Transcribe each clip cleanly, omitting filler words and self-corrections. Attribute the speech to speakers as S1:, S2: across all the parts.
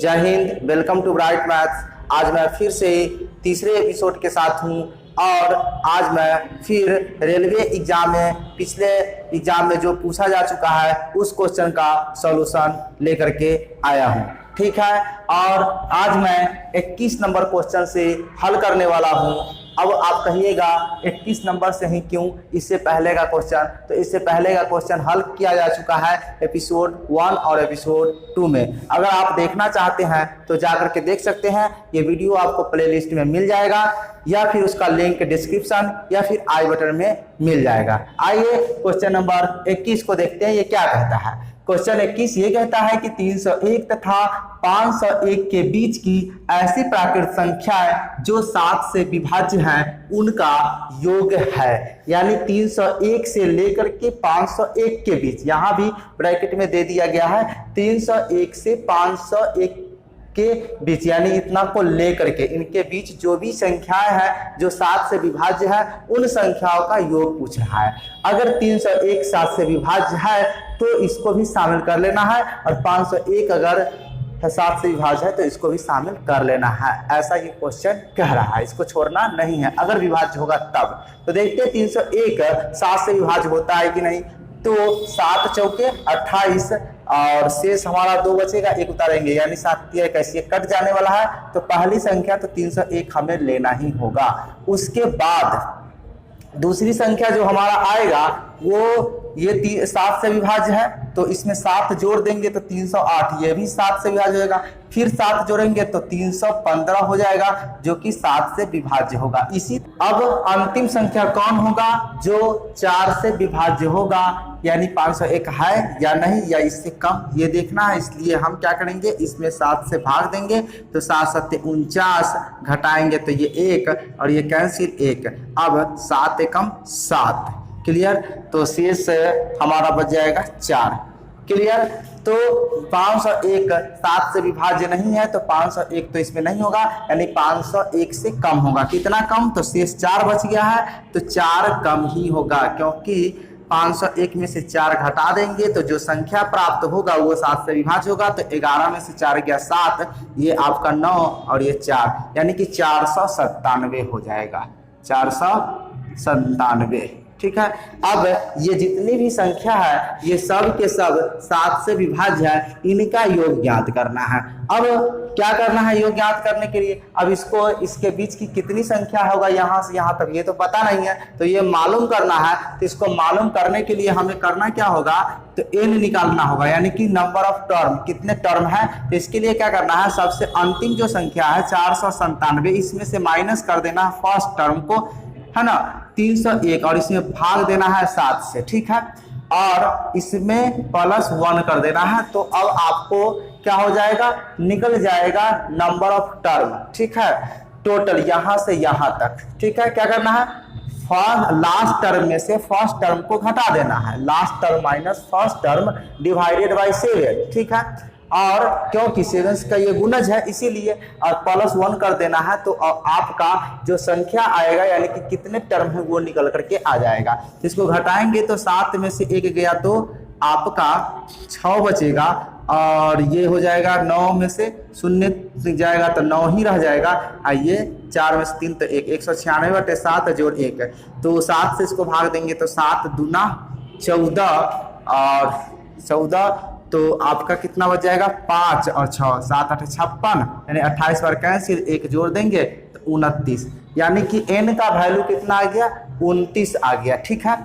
S1: जय हिंद, welcome to bright maths. आज मैं फिर से तीसरे एपिसोड के साथ हूं और आज मैं फिर रेलवे एग्जाम में पिछले एग्जाम में जो पूछा जा चुका है उस क्वेश्चन का सॉल्यूशन लेकर के आया हूं। ठीक है, और आज मैं 21 नंबर क्वेश्चन से हल करने वाला हूं। अब आप कहिएगा 21 नंबर से ही क्यों, इससे पहले का क्वेश्चन, तो इससे पहले का क्वेश्चन हल किया जा चुका है एपिसोड 1 और एपिसोड 2 में। अगर आप देखना चाहते हैं तो जाकर के देख सकते हैं, ये वीडियो आपको प्लेलिस्ट में मिल जाएगा या फिर उसका लिंक डिस्क्रिप्शन या फिर आई बटन में मिल जाएगा। आइए क्वेश्चन नंबर 21 को देखते हैं, ये क्या कहता है। क्वेश्चन 21 ये कहता है कि 301 तथा 501 के बीच की ऐसी प्राकृत संख्याएं जो 7 से विभाज्य हैं उनका योग है। यानी 301 से लेकर के 501 के बीच, यहां भी ब्रैकेट में दे दिया गया है 301 से 501 के बीच, यानी इतना को लेकर के इनके बीच जो भी संख्याएं हैं जो 7 से विभाज्य है उन संख्याओं का योग पूछा है। अगर 301 7 से विभाज्य है तो इसको भी शामिल कर लेना है, और 501 अगर 7 से विभाज्य है तो इसको भी शामिल कर लेना है। ऐसा ये क्वेश्चन कह रहा है, इसको छोड़ना नहीं है अगर विभाज्य होगा तब। तो देखते हैं 301 7 से विभाज्य होता है कि नहीं। तो 7 चौके 28 और शेष हमारा 2 बचेगा, 1 उतारेंगे यानी 7 कैसे कट जाने वाला है। तो पहली संख्या तो 301 हमें लेना ही होगा। उसके बाद दूसरी संख्या जो हमारा आएगा वो ये 7 से विभाज्य है तो इसमें 7 जोड़ देंगे तो 308, ये भी 7 से विभाज्य होगा। फिर 7 जोड़ेंगे तो 315 हो जाएगा जो कि 7 से विभाज्य होगा। इसी अब अंतिम संख्या कौन होगा जो 4 से विभाज्य होगा, यानी 501 है या नहीं या इससे कम, ये देखना है। इसलिए हम क्या करेंगे, इसमें 7 से भाग देंगे तो 7 7 49, घटाएंगे तो ये 1 और ये कैंसिल 1। अब 7 एकम 7, क्लियर। तो शेष हमारा बच जाएगा 4, क्लियर। तो 501 7 से विभाज्य नहीं है तो 501 तो इसमें नहीं होगा, यानी 501 से कम होगा। कितना कम, तो शेष 4 बच गया है तो 4 कम ही होगा, क्योंकि 501 में से 4 घटा देंगे तो जो संख्या प्राप्त होगा वो 7 से विभाज्य होगा। तो 11 में से 4 गया 7, ये आपका 9 और ये 4, यानी कि 497 हो जाएगा, 497। ठीक है। अब ये जितनी भी संख्या है ये सब के सब 7 से विभाज्य है, इनका योग ज्ञात करना है। अब क्या करना है योग ज्ञात करने के लिए, अब इसको इसके बीच की कितनी संख्या होगा यहाँ से यहाँ तक ये तो पता नहीं है, तो ये मालूम करना है। तो इसको मालूम करने के लिए हमें करना क्या होगा, तो n निकालना होगा, यानी कि नंबर ऑफ टर्म, कितने टर्म है। तो इसके लिए क्या करना है, सबसे अंतिम जो संख्या है 497, इसमें से माइनस कर देना है फर्स्ट टर्म को, है ना, 301, और इसमें भाग देना है 7 से। ठीक है, और इसमें +1 कर देना है। तो अब आपको क्या हो जाएगा, निकल जाएगा नंबर ऑफ टर्म। ठीक है, टोटल यहां से यहां तक। ठीक है, क्या करना है, लास्ट टर्म में से फर्स्ट टर्म को घटा देना है, last term minus first term divided by 7। ठीक है, और क्योंकि 7 का ये गुणज है इसीलिए, और +1 कर देना है। तो आपका जो संख्या आएगा यानी कि कितने टर्म है वो निकल करके आ जाएगा। इसको घटाएंगे तो 7 में से 1 गया तो आपका 6 बचेगा, और ये हो जाएगा 9 में से 0 जाएगा तो 9 ही रह जाएगा। आइए 4 में से 3 तो 1, 196/7 जोड़ 1, तो 7 से इसको भाग देंगे तो 7 दूना 14 और 14, तो आपका कितना बच जाएगा, 5 और 6 7 8 56, यानी 28 बार कैंसिल, 1 जोड़ देंगे तो 29, यानी कि n का वैल्यू कितना आ गया, 29 आ गया। ठीक है,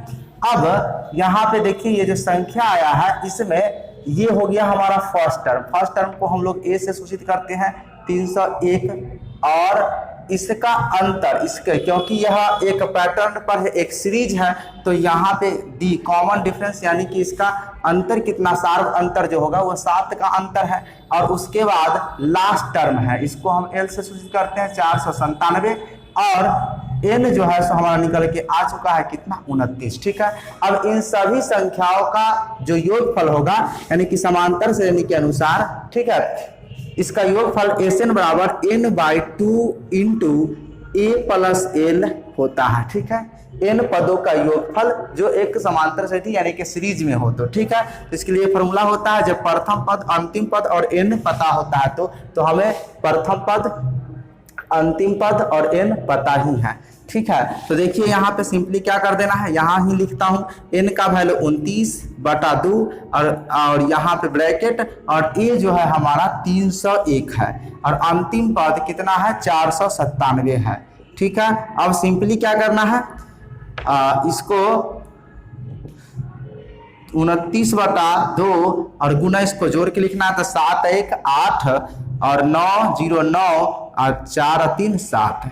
S1: अब यहाँ पे देखिए ये जो संख्या आया है इसमें ये हो गया हमारा फर्स्ट टर्म। फर्स्ट टर्म को हम लोग a से सूचित करते हैं 301, और इसका अंतर, इसके क्योंकि यह एक पैटर्न पर है, एक सीरीज है, तो यहाँ पे डी कॉमन डिफरेंस, यानी कि इसका अंतर कितना, सार्व अंतर जो होगा वो 7 का अंतर है। और उसके बाद लास्ट टर्म है, इसको हम एल से सूचित करते हैं 497, और एन जो है सो हमारा निकल के आ चुका है कितना, 29। ठीक है, अब इन सभी संख्याओं का जो योगफल होगा यानी कि समांतर श्रेणी के अनुसार, ठीक है, इसका योगफल SN बराबर n/2 × a + l होता है। ठीक है, n पदों का योगफल जो एक समांतर श्रेणी यानी कि सीरीज में हो। तो ठीक है, तो इसके लिए फॉर्मूला होता है जब प्रथम पद, अंतिम पद और n पता होता है तो हमें प्रथम पद, अंतिम पद और n पता ही है। ठीक है, तो देखिए यहाँ पे सिंपली क्या कर देना है, यहाँ ही लिखता हूँ n का वैल्यू 29/2 और यहाँ पे ब्रैकेट और a जो है हमारा 301 है और अंतिम पद कितना है 497 है। ठीक है, अब सिंपली क्या करना है, इसको 29/2 और गुना इसको जोड़ के लिखना है तो 7 1 8 और 9 0 9 और 4 3 7।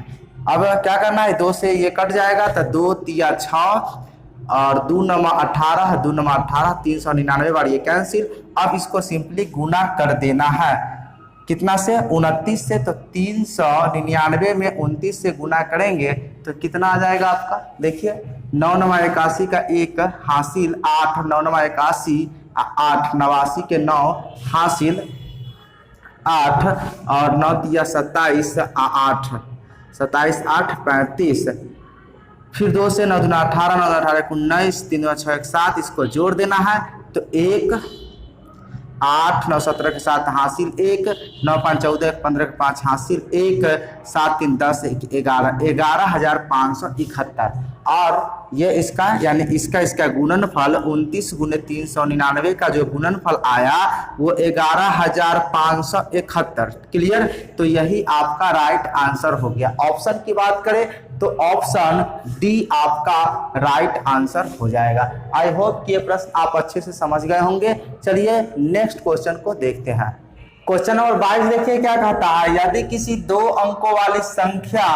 S1: अब क्या करना है, 2 से ये कट जाएगा तो 2 3 6 और 2 9 18, 2 9 18, 399 बार ये कैंसिल। अब इसको सिंपली गुना कर देना है, कितना से 29 से, तो 399 में 29 से गुना करेंगे तो कितना आ जाएगा आपका, देखिए 9 9 81 का 1 हासिल 8, 9 9 81 8, 89 के 9 हासिल 8 और 9 3 27 8, 27 8 35, फिर 2 से 9 दूना 18, 9 18 19, 3 6 7, इसको जोड़ देना है तो 1 8 9 17 के 7 हासिल 1, 9 5 14 15 के 5 हासिल 1, 7 3 10 11, 11,571 और ये इसका यानी इसका गुणनफल 29 गुने 399 का जो गुणनफल आया वो 11,571। क्लियर, तो यही आपका राइट आंसर हो गया। ऑप्शन की बात करें तो ऑप्शन डी आपका राइट आंसर हो जाएगा। आई होप कि ये प्रश्न आप अच्छे से समझ गए होंगे। चलिए नेक्स्ट क्वेश्चन को देखते हैं। क्वेश्चन नंबर 22 देखिए क्या कहता है, यदि किसी 2 अंकों वाली संख्या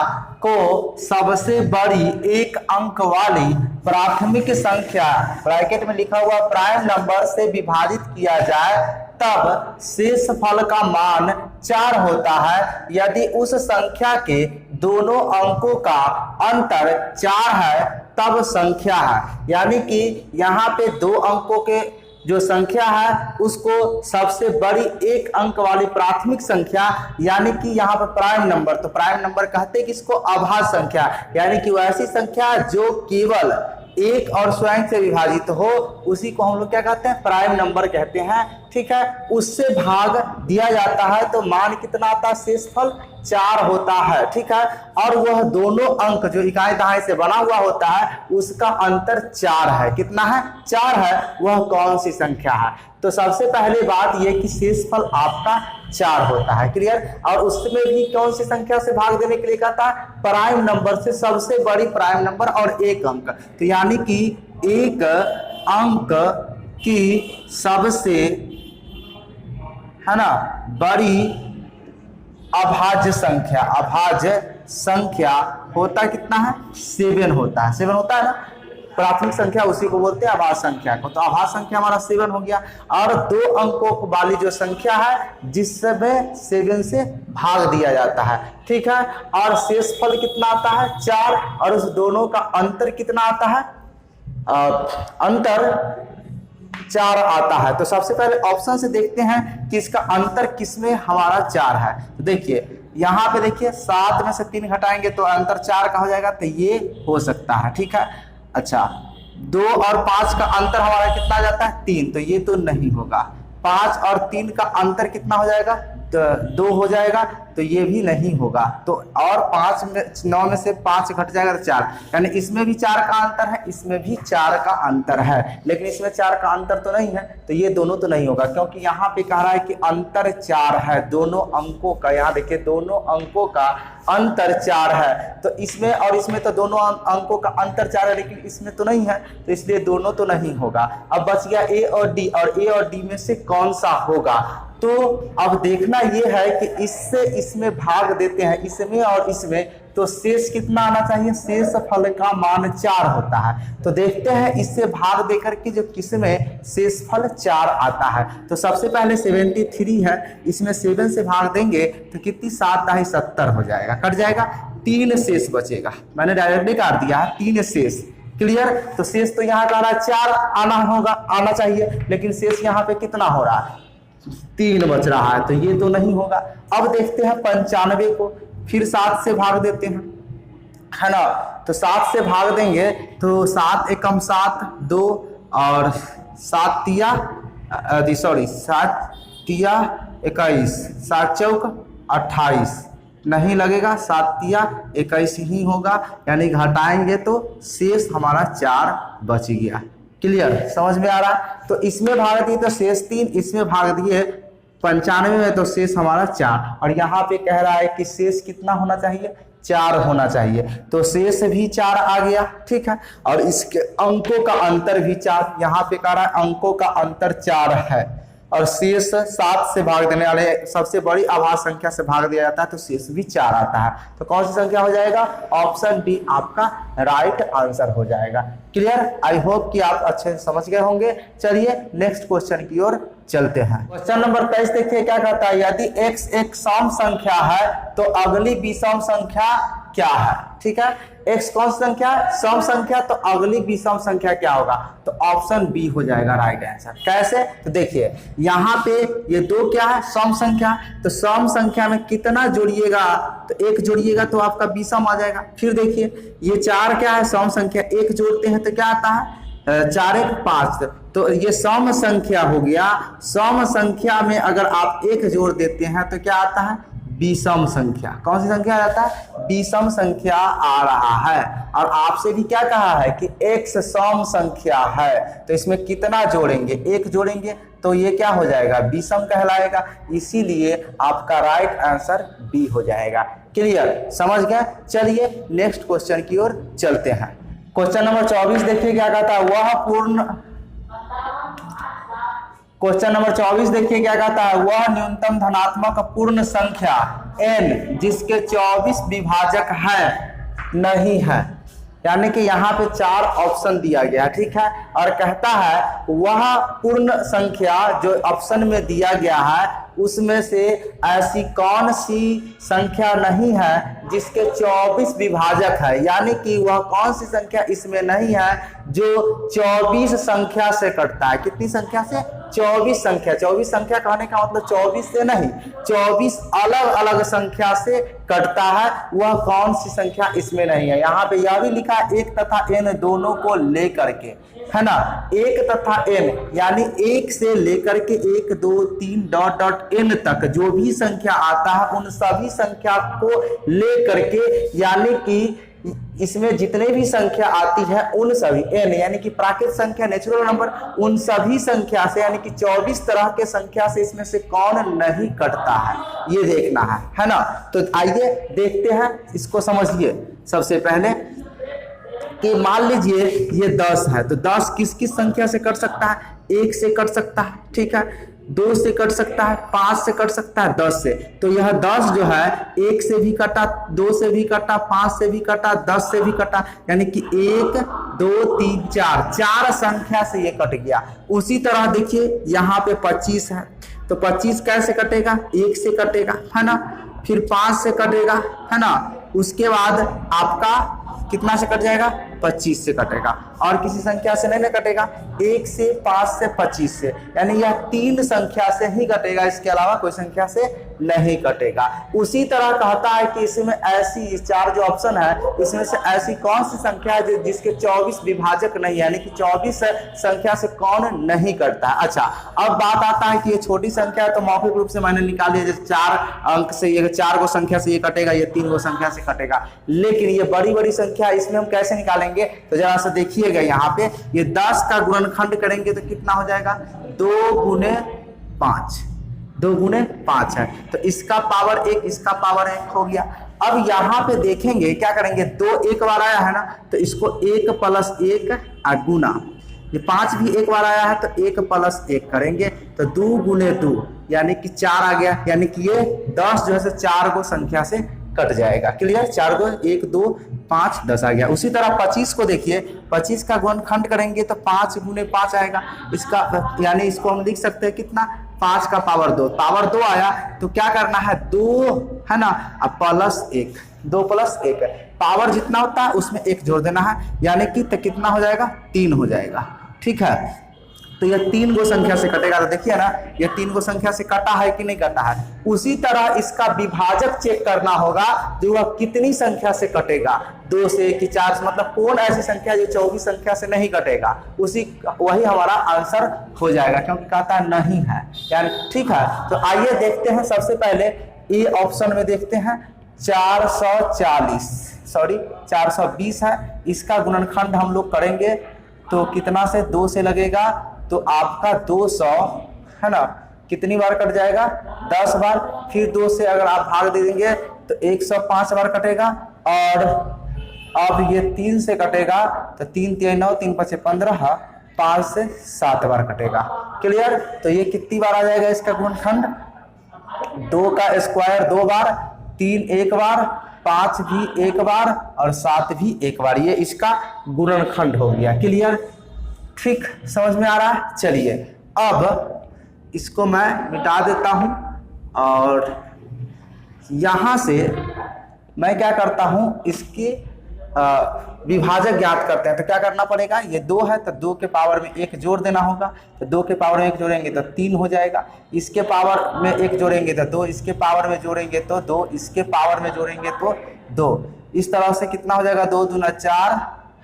S1: को सबसे बड़ी 1 अंक वाली प्राथमिक संख्या ब्रैकेट में लिखा हुआ प्राइम नंबर से विभाजित किया जाए तब शेषफल का मान 4 होता है। यदि उस संख्या के दोनों अंकों का अंतर 4 है तब संख्या है, यानी कि यहाँ पे 2 अंकों के जो संख्या है उसको सबसे बड़ी 1 अंक वाली प्राथमिक संख्या यानी कि यहाँ पर प्राइम नंबर, तो प्राइम नंबर कहते हैं कि इसको अभाज्य संख्या यानी कि वैसी संख्या जो केवल 1 और स्वयं से विभाजित हो उसी को हम लोग क्या कहते हैं, प्राइम नंबर कहते हैं। ठीक है, उससे भाग दिया जाता है तो मान कितना आता है, शेषफल 4 होता है। ठीक है, और वह दोनों अंक जो इकाई दहाई से बना हुआ होता है उसका अंतर 4 है। कितना है, 4 है। वह कौन सी संख्या है, तो सबसे पहले बात यह कि शेषफल आपका 4 होता है। क्लियर, और उसमें भी कौन सी संख्या से भाग देने के लिए कहता है, प्राइम नंबर से, सबसे बड़ी प्राइम नंबर और 1 अंक, तो यानी कि 1 अंक की सबसे है ना बड़ी अभाज्य संख्या होता कितना है, 7 होता है। 7 होता है ना, प्राथमिक संख्या उसी को बोलते हैं अभाज्य संख्या को। तो अभाज्य संख्या हमारा 7 हो गया। और 2 अंकों वाली जो संख्या है जिसमें 7 से भाग दिया जाता है। ठीक है, और शेषफल कितना आता है, 4, और उस दोनों का अंतर कितना आता है, अंतर 4 आता है। तो सबसे पहले ऑप्शन से देखते हैं कि इसका अंतर किसमें हमारा 4 है। तो देखिए यहाँ पे देखिए 7 में से 3 घटाएंगे तो अंतर 4 का हो जाएगा, तो ये हो सकता है। ठीक है, अच्छा 2 और 5 का अंतर हमारा कितना जाता है, 3, तो ये तो नहीं होगा। 5 और 3 का अंतर कितना हो जाएगा, 2 हो जाएगा, तो ये भी नहीं होगा। तो और 5 में 9 में से 5 घट जाएगा तो 4, यानी इसमें भी 4 का अंतर है, इसमें भी 4 का अंतर है, लेकिन इसमें 4 का अंतर तो नहीं है, तो ये दोनों तो नहीं होगा क्योंकि यहाँ पे कह रहा है कि अंतर 4 है दोनों अंकों का। यहाँ देखिए दोनों अंकों का अंतर 4 है, तो इसमें और इसमें तो दोनों अंकों का अंतर 4 है, लेकिन इसमें तो नहीं है, तो इसलिए दोनों तो नहीं होगा। अब बच गया ए और डी, और ए और डी में से कौन सा होगा। तो अब देखना यह है कि इससे इसमें भाग देते हैं, इसमें और इसमें, तो शेष कितना आना चाहिए, शेष फल का मान 4 होता है। तो देखते हैं इससे भाग देकर के जो किसमें शेषफल 4 आता है। तो सबसे पहले 73 है, इसमें 7 से भाग देंगे तो कितनी, 7 दाही 70 हो जाएगा, कट जाएगा, 3 शेष बचेगा। मैंने डायरेक्टली काट दिया है, 3 शेष। क्लियर, तो शेष तो यहाँ का 4 आना चाहिए, लेकिन शेष यहाँ पे कितना हो रहा है, 3 बच रहा है, तो ये तो नहीं होगा। अब देखते हैं 95 को, फिर 7 से भाग देते हैं, है ना। तो 7 से भाग देंगे तो 7 एकम 7 2 और 7 तिया 21, 7 चौक 28 नहीं लगेगा, 7 तिया 21 ही होगा, यानी घटाएंगे तो शेष हमारा 4 बच गया। क्लियर, समझ में आ रहा। तो इसमें भाग दिए तो शेष 3, इसमें भाग दिए 95 में तो शेष हमारा 4, और यहाँ पे कह रहा है कि शेष कितना होना चाहिए, 4 होना चाहिए, तो शेष भी 4 आ गया। ठीक है, और इसके अंकों का अंतर भी 4, यहाँ पे कह रहा है अंकों का अंतर 4 है, और शेष 7 से भाग देने वाले सबसे बड़ी अभाज्य संख्या से भाग दिया जाता है तो शेष भी 4 आता है। तो कौन सी संख्या हो जाएगा, ऑप्शन डी आपका राइट आंसर हो जाएगा। क्लियर, आई होप कि आप अच्छे से समझ गए होंगे। चलिए नेक्स्ट क्वेश्चन की ओर चलते हैं। क्वेश्चन नंबर 23 देखिए क्या कहता है, यदि x एक सम संख्या है तो अगली विषम संख्या क्या है। ठीक है, x कौन सी संख्या, सम संख्या, तो अगली विषम संख्या क्या होगा, तो ऑप्शन बी हो जाएगा राइट आंसर। कैसे, तो देखिए यहाँ पे ये 2 क्या है, सम संख्या, तो सम संख्या में कितना जोड़िएगा, तो 1 जोड़िएगा तो आपका विषम आ जाएगा। फिर देखिए ये 4 क्या है, सम संख्या, 1 जोड़ते हैं तो क्या आता है, 4 1 5, तो ये सम संख्या हो गया। सम संख्या में अगर आप 1 जोड़ देते हैं तो क्या आता है, विषम संख्या। कौन सी संख्या आता है, विषम संख्या आ रहा है। और आपसे भी क्या कहा है कि x सम संख्या है, तो इसमें कितना जोड़ेंगे, 1 जोड़ेंगे तो ये क्या हो जाएगा, विषम कहलाएगा, इसीलिए आपका राइट आंसर बी हो जाएगा। क्लियर, समझ गए। चलिए नेक्स्ट क्वेश्चन की ओर चलते हैं। क्वेश्चन नंबर 24 देखिए क्या कहता है, क्वेश्चन नंबर 24 देखिए क्या कहता है, वह न्यूनतम धनात्मक पूर्ण संख्या n जिसके 24 विभाजक है नहीं है। यानी कि यहाँ पे 4 ऑप्शन दिया गया, ठीक है, और कहता है वह पूर्ण संख्या जो ऑप्शन में दिया गया है उसमें से ऐसी कौन सी संख्या नहीं है जिसके 24 विभाजक है। यानी कि वह कौन सी संख्या इसमें नहीं है जो 24 संख्या से कटता है। कितनी संख्या से, 24 संख्या। 24 संख्या कहने का मतलब 24 से नहीं, 24 अलग अलग संख्या से कटता है, वह कौन सी संख्या इसमें नहीं है। यहाँ पे यह भी लिखा है 1 तथा n दोनों को लेकर के, है ना, 1 तथा n यानी 1 से लेकर के 1 2 3 डॉट डॉट n तक जो भी संख्या आता है उन सभी संख्या को लेकर के, यानी कि इसमें जितने भी संख्या आती है उन सभी n यानी कि प्राकृत संख्या, नेचुरल नंबर, उन सभी संख्या से, यानी कि 24 तरह के संख्या से इसमें से कौन नहीं कटता है, ये देखना है ना। तो आइए देखते हैं, इसको समझिए। सबसे पहले कि मान लीजिए ये 10 है, तो 10 किस किस संख्या से कट सकता है, 1 से कट सकता है, ठीक है, 2 से कट सकता है, 5 से कट सकता है, 10 से। तो यह 10 जो है 1 से भी कटा, 2 से भी कटा, 5 से भी कटा, 10 से भी कटा, यानी कि 1 2 3 4 संख्या से ये कट गया। उसी तरह देखिए यहाँ पे 25 है, तो 25 कैसे कटेगा, 1 से कटेगा, है ना, फिर 5 से कटेगा, है ना, उसके बाद आपका कितना से कट जाएगा, 25 से कटेगा, और किसी संख्या से नहीं कटेगा, 1 से 5 से 25 से, यानी यह 3 संख्या से ही कटेगा, इसके अलावा कोई संख्या से नहीं कटेगा। उसी तरह कहता है कि इसमें ऐसी 4 जो ऑप्शन है इसमें से ऐसी कौन सी संख्या है जिसके 24 विभाजक नहीं, यानी कि 24 संख्या से कौन नहीं कटता है। अच्छा, अब बात आता है कि ये छोटी संख्या है तो मौखिक रूप से मैंने निकाल लिया, जैसे 4 अंक से ये 4 गो संख्या से ये कटेगा, ये 3 गो संख्या से कटेगा। लेकिन ये बड़ी बड़ी संख्या इसमें हम कैसे निकालेंगे, तो जरा सा देखिएगा यहाँ पे, ये 10 का गुणनखंड करेंगे तो कितना हो जाएगा, 2 गुने 5, 2 गुने 5 है, तो इसका पावर 1, इसका पावर 1 हो गया। अब यहाँ पे देखेंगे क्या करेंगे, 2 एक बार आया है ना, तो इसको 1 प्लस 1 गुना, ये 5 भी एक बार आया है तो 1 प्लस 1 करेंगे तो 2 गुने 2 यानी कि 4 आ गया, यानी कि ये 10 जो है 4 गो संख्या से कट जाएगा। क्लियर, 4 गो, 1 2 5 10 आ गया। उसी तरह 25 को देखिए, 25 का गुणनखंड करेंगे तो 5 गुने 5 आएगा, इसका यानी इसको हम लिख सकते हैं कितना, 5 का पावर 2, पावर 2 आया तो क्या करना है, 2 है ना, अब प्लस 1, 2 प्लस 1, पावर जितना होता है उसमें 1 जोड़ देना है, यानी कि तो कितना हो जाएगा, 3 हो जाएगा। ठीक है, तो ये 3 गो संख्या से कटेगा। तो देखिए ना, ये 3 गो संख्या से कटा है कि नहीं कटा है। उसी तरह इसका विभाजक चेक करना होगा, जो वह कितनी संख्या से कटेगा, 2 से कि 4 से, मतलब कौन ऐसी संख्या जो 24 संख्या से नहीं कटेगा, वही हमारा आंसर हो जाएगा, क्योंकि कहता नहीं है यानी। ठीक है, तो आइए देखते हैं। सबसे पहले ए ऑप्शन में देखते हैं 420 है। इसका गुणनखंड हम लोग करेंगे तो कितना से, 2 से लगेगा, तो आपका 200 है ना, कितनी बार कट जाएगा, 10 बार। फिर 2 से अगर आप भाग दे देंगे तो 105 बार कटेगा। और अब ये 3 से कटेगा तो 3 3 9 3 5 15, 5 से 7 बार कटेगा। क्लियर। तो ये कितनी बार आ जाएगा इसका गुणनखंड, 2 का स्क्वायर 2 बार, 3 1 बार, 5 भी 1 बार और 7 भी 1 बार। ये इसका गुणनखंड हो गया। क्लियर, ठीक, समझ में आ रहा है। चलिए अब इसको मैं मिटा देता हूं और यहां से मैं क्या करता हूं, इसके विभाजक ज्ञात करते हैं। तो क्या करना पड़ेगा, ये 2 है तो 2 के पावर में 1 जोड़ देना होगा। तो 2 के पावर में 1 जोड़ेंगे तो 3 हो जाएगा। इसके पावर में 1 जोड़ेंगे तो 2, इसके पावर में जोड़ेंगे तो 2, इसके पावर में जोड़ेंगे तो 2। इस तरह से कितना हो जाएगा, 2 दूना 4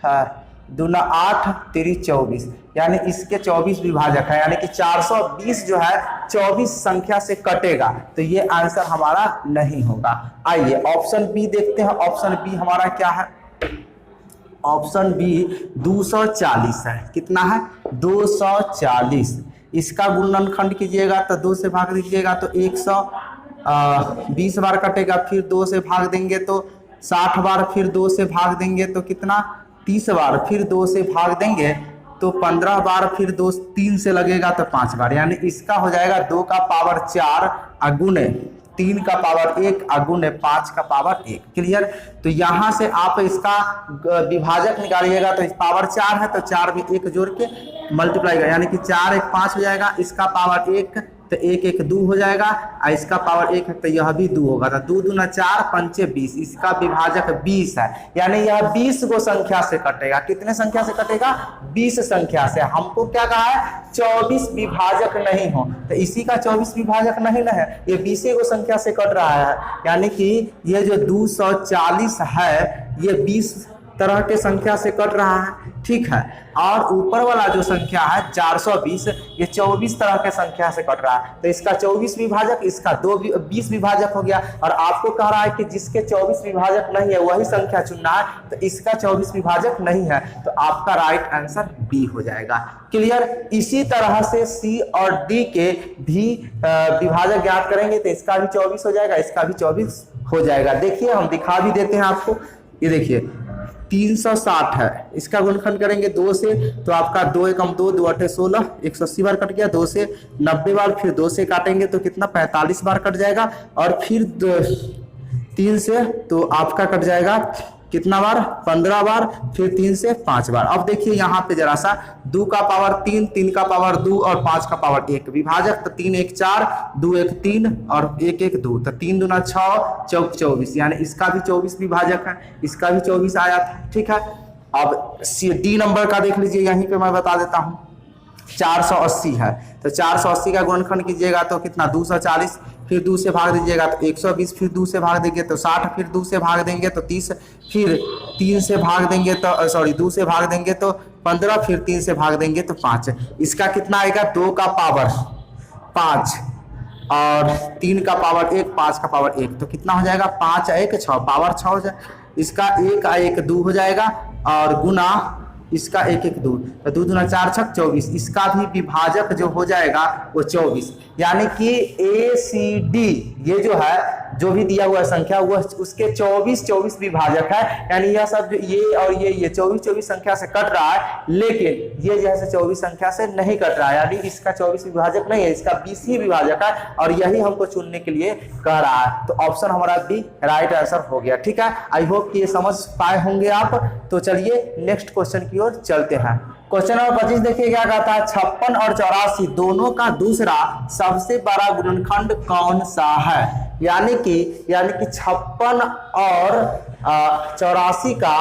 S1: है, 2 दूना 8, 3 24, यानी इसके 24 विभाजक है, यानी कि 420 जो है 24 संख्या से कटेगा। तो ये आंसर हमारा नहीं होगा। आइए ऑप्शन बी देखते हैं। ऑप्शन बी हमारा क्या है, ऑप्शन बी 240 है। कितना है, 240। इसका गुणनखंड कीजिएगा तो 2 से भाग दीजिएगा तो 120 बार कटेगा। फिर 2 से भाग देंगे तो 60 बार, फिर 2 से भाग देंगे तो कितना, 30 बार, फिर 2 से भाग देंगे तो 15 बार, फिर 2 3 से लगेगा तो 5 बार, यानी इसका हो जाएगा 2 का पावर 4 अगुने 3 का पावर 1 अगुने 5 का पावर 1। क्लियर। तो यहां से आप इसका विभाजक निकालिएगा तो पावर 4 है तो 4 में 1 जोड़ के मल्टीप्लाई कर, यानी कि 4 1 5 हो जाएगा। इसका पावर 1 तो 1 1 2 हो जाएगा और इसका पावर 1 है तो यह भी 2 होगा। तो 2 दूना 4 5 20, इसका विभाजक 20 है, यानी यह 20 को संख्या से कटेगा। कितने संख्या से कटेगा, 20 संख्या से। हमको क्या कहा है, 24 विभाजक नहीं हो, तो इसी का 24 विभाजक नहीं ना है, ये 20 को संख्या से कट रहा है, यानी कि ये जो 240 है ये 20 तरह के संख्या से कट रहा है। ठीक है, और ऊपर वाला जो संख्या है 420, ये 24 तरह के संख्या से कट रहा है। तो इसका 24 विभाजक, इसका 20 विभाजक हो गया। और आपको कह रहा है कि जिसके 24 विभाजक नहीं है वही संख्या चुनना है, तो इसका 24 विभाजक नहीं है, तो आपका राइट आंसर बी हो जाएगा। क्लियर। इसी तरह से सी और डी के भी विभाजक ज्ञात करेंगे तो इसका भी 24 हो जाएगा, इसका भी 24 हो जाएगा। देखिए हम दिखा भी देते हैं आपको, ये देखिए 360 है, इसका गुणनखंड करेंगे 2 से तो आपका 2 एकम 2, 2 8 16, 180 बार कट गया। 2 से 90 बार, फिर 2 से काटेंगे तो कितना, 45 बार कट जाएगा। और फिर 3 से तो आपका कट जाएगा कितना बार, 15 बार, फिर 3 से 5 बार। अब देखिए यहाँ पे जरा सा 2 का पावर 3, 3 का पावर 2 और 5 का पावर 1 विभाजक, तो 3 1 4, 2 1 3 और 1 1 2, तो 3 दूना 6 चौक 24, यानी इसका भी 24 विभाजक है, इसका भी 24 आया था। ठीक है, अब डी नंबर का देख लीजिए, यहीं पे मैं बता देता हूँ। 480 है तो 480 का गुणनखंड कीजिएगा तो कितना, 240, फिर 2 से भाग दीजिएगा तो 120, फिर 2 से भाग देंगे तो 60, फिर 2 से भाग देंगे तो 30, फिर 3 से भाग देंगे तो 2 से भाग देंगे तो 15, फिर 3 से भाग देंगे तो 5। इसका कितना आएगा, 2 का पावर 5 और 3 का पावर 1, 5 का पावर 1, तो कितना हो जाएगा, 5 1 6, पावर 6 हो जाएगा। इसका 1 1 2 हो जाएगा और गुना इसका 1 1 2, तो 2 दूना 4 6 24, इसका भी विभाजक जो हो जाएगा वो 24, यानी कि ACD ये जो है जो भी दिया हुआ संख्या वो उसके 24 विभाजक है, यानी यह सब ये और ये 24 संख्या से कट रहा है, लेकिन ये जैसे 24 संख्या से नहीं कट रहा है, यानी इसका 24 विभाजक नहीं है, इसका 20 ही विभाजक है और यही हमको चुनने के लिए कह रहा है। तो ऑप्शन हमारा बी राइट आंसर हो गया। ठीक है, आई होप कि ये समझ पाए होंगे आप। तो चलिए नेक्स्ट क्वेश्चन की ओर चलते हैं। क्वेश्चन नंबर 25 देखिए क्या कहता है, 56 और 84 दोनों का दूसरा सबसे बड़ा गुणनखंड कौन सा है। यानी कि 56 और 84 का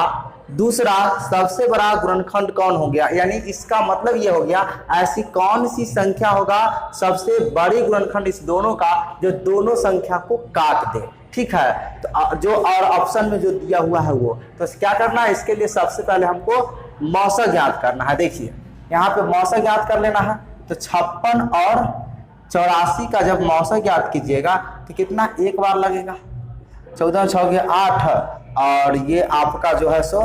S1: दूसरा सबसे बड़ा गुणनखंड कौन हो गया, यानी इसका मतलब ये हो गया ऐसी कौन सी संख्या होगा सबसे बड़ी गुणनखंड इस दोनों का जो दोनों संख्या को काट दे। ठीक है, तो जो और ऑप्शन में जो दिया हुआ है वो, तो क्या करना है, इसके लिए सबसे पहले हमको मौसा ज्ञात करना है। देखिए यहाँ पे मौसा ज्ञात कर लेना है, तो 56 और 84 का जब मौसा ज्ञात कीजिएगा तो कितना एक बार लगेगा, 14 6 के 8 और ये आपका जो है सो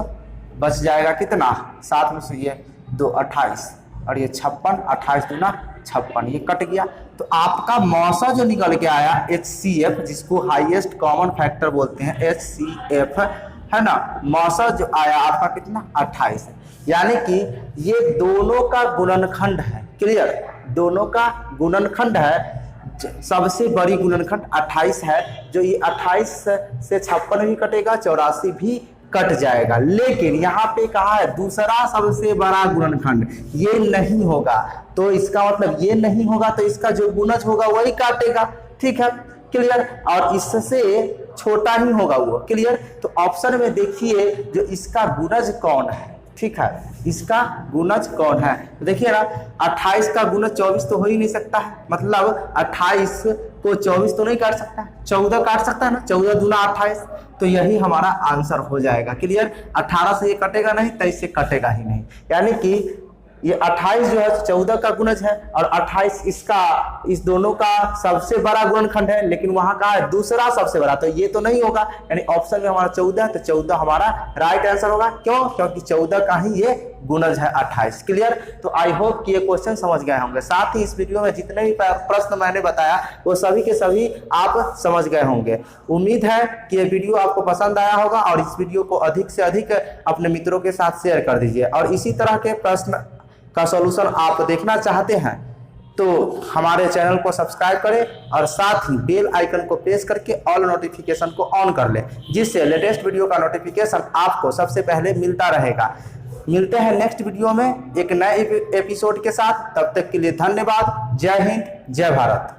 S1: बच जाएगा कितना, 7 में से ये 2 28 और ये 56 28 दूना 56, ये कट गया। तो आपका मौसा जो निकल के आया HCF, जिसको हाईएस्ट कॉमन फैक्टर बोलते हैं HCF, है ना, मौसा जो आया आपका कितना 28 है, यानी कि ये दोनों का गुणनखंड है। क्लियर, दोनों का गुणनखंड है, सबसे बड़ी गुणनखंड 28 है, जो ये 28 से 56 भी कटेगा, 84 भी कट जाएगा। लेकिन यहाँ पे कहा है दूसरा सबसे बड़ा गुणनखंड ये नहीं होगा, तो इसका मतलब ये नहीं होगा तो इसका जो गुणज होगा वही काटेगा। ठीक है, क्लियर, और इससे छोटा ही होगा वो। क्लियर, तो ऑप्शन में देखिए जो इसका गुणज कौन है। ठीक है, इसका गुणज कौन है, तो देखिए ना 28 का गुणज 24 तो हो ही नहीं सकता है, मतलब 28 को 24 तो नहीं काट सकता, 14 काट सकता है ना, 14 दूना 28, तो यही हमारा आंसर हो जाएगा। क्लियर, 18 से ये कटेगा नहीं, 23 से कटेगा ही नहीं, यानी कि ये 28 जो है 14 का गुणज है और 28 इसका, इस दोनों का सबसे बड़ा गुणनखंड है, लेकिन वहां का है दूसरा सबसे बड़ा, तो ये तो नहीं होगा, यानी ऑप्शन में हमारा 14 है, तो 14 हमारा राइट आंसर होगा। क्यों, क्योंकि 14 का ही ये गुणज है 28। क्लियर, तो आई होप कि ये क्वेश्चन समझ गए होंगे। साथ ही इस वीडियो में जितने भी प्रश्न मैंने बताया वो सभी के सभी आप समझ गए होंगे। उम्मीद है कि ये वीडियो आपको पसंद आया होगा और इस वीडियो को अधिक से अधिक अपने मित्रों के साथ शेयर कर दीजिए। और इसी तरह के प्रश्न का सॉल्यूशन आप देखना चाहते हैं तो हमारे चैनल को सब्सक्राइब करें और साथ ही बेल आइकन को प्रेस करके ऑल नोटिफिकेशन को ऑन कर लें, जिससे लेटेस्ट वीडियो का नोटिफिकेशन आपको सबसे पहले मिलता रहेगा। मिलते हैं नेक्स्ट वीडियो में एक नए एपिसोड के साथ, तब तक के लिए धन्यवाद। जय हिंद, जय भारत।